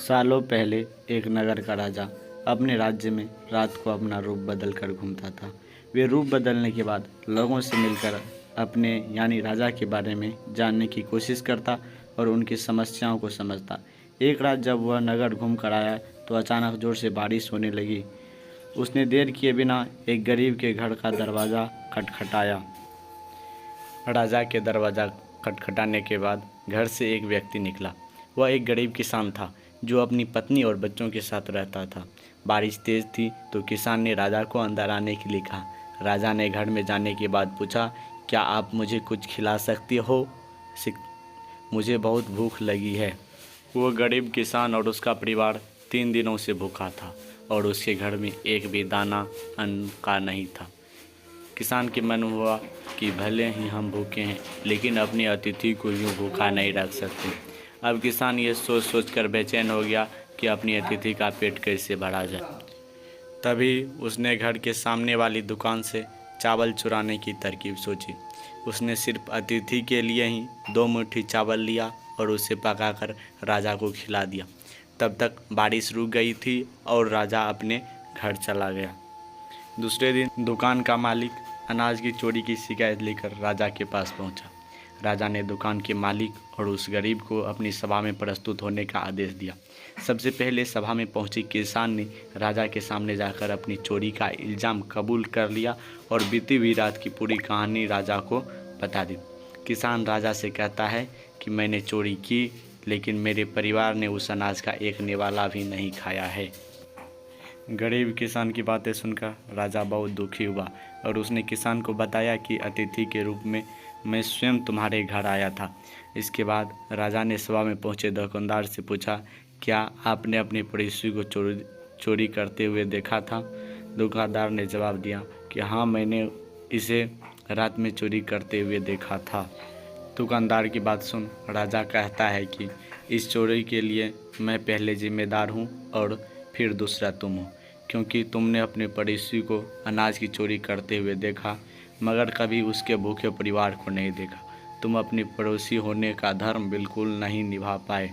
सालों पहले एक नगर का राजा अपने राज्य में रात को अपना रूप बदल कर घूमता था। वे रूप बदलने के बाद लोगों से मिलकर अपने यानी राजा के बारे में जानने की कोशिश करता और उनकी समस्याओं को समझता। एक रात जब वह नगर घूम कर आया तो अचानक जोर से बारिश होने लगी। उसने देर किए बिना एक गरीब के घर का दरवाज़ा खटखटाया। राजा के दरवाज़ा खटखटाने के बाद घर से एक व्यक्ति निकला। वह एक गरीब किसान था जो अपनी पत्नी और बच्चों के साथ रहता था। बारिश तेज़ थी तो किसान ने राजा को अंदर आने के लिए कहा। राजा ने घर में जाने के बाद पूछा, क्या आप मुझे कुछ खिला सकती हो? मुझे बहुत भूख लगी है। वो गरीब किसान और उसका परिवार 3 दिनों से भूखा था और उसके घर में एक भी दाना अन्न का नहीं था। किसान के मन हुआ कि भले ही हम भूखे हैं लेकिन अपने अतिथि को यूँ भूखा नहीं रख सकते। अब किसान ये सोच सोच कर बेचैन हो गया कि अपनी अतिथि का पेट कैसे भरा जाए। तभी उसने घर के सामने वाली दुकान से चावल चुराने की तरकीब सोची। उसने सिर्फ अतिथि के लिए ही 2 मुट्ठी चावल लिया और उसे पकाकर राजा को खिला दिया। तब तक बारिश रुक गई थी और राजा अपने घर चला गया। दूसरे दिन दुकान का मालिक अनाज की चोरी की शिकायत लेकर राजा के पास पहुंचा। राजा ने दुकान के मालिक और उस गरीब को अपनी सभा में प्रस्तुत होने का आदेश दिया। सबसे पहले सभा में पहुंचे किसान ने राजा के सामने जाकर अपनी चोरी का इल्ज़ाम कबूल कर लिया और बीती हुई रात की पूरी कहानी राजा को बता दी। किसान राजा से कहता है कि मैंने चोरी की लेकिन मेरे परिवार ने उस अनाज का एक निवाला भी नहीं खाया है। गरीब किसान की बातें सुनकर राजा बहुत दुखी हुआ और उसने किसान को बताया कि अतिथि के रूप में मैं स्वयं तुम्हारे घर आया था। इसके बाद राजा ने सभा में पहुंचे दुकानदार से पूछा, क्या आपने अपने पड़ोसी को चोरी करते हुए देखा था? दुकानदार ने जवाब दिया कि हाँ, मैंने इसे रात में चोरी करते हुए देखा था। दुकानदार की बात सुन राजा कहता है कि इस चोरी के लिए मैं पहले जिम्मेदार हूँ और फिर दूसरा तुम हो, क्योंकि तुमने अपने पड़ोसी को अनाज की चोरी करते हुए देखा मगर कभी उसके भूखे परिवार को नहीं देखा। तुम अपने पड़ोसी होने का धर्म बिल्कुल नहीं निभा पाए।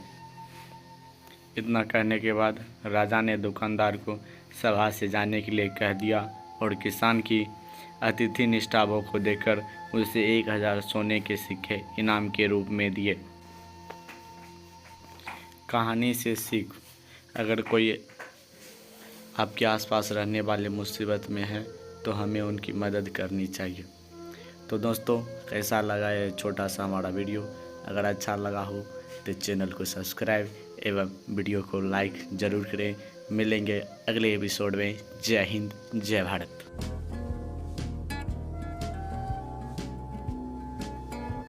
इतना कहने के बाद राजा ने दुकानदार को सभा से जाने के लिए कह दिया और किसान की अतिथि निष्ठा को देखकर उसे 1000 सोने के सिक्के इनाम के रूप में दिए। कहानी से सीख, अगर कोई आपके आसपास रहने वाले मुसीबत में है तो हमें उनकी मदद करनी चाहिए। तो दोस्तों, कैसा लगा ये छोटा सा हमारा वीडियो? अगर अच्छा लगा हो तो चैनल को सब्सक्राइब एवं वीडियो को लाइक ज़रूर करें। मिलेंगे अगले एपिसोड में। जय हिंद, जय भारत।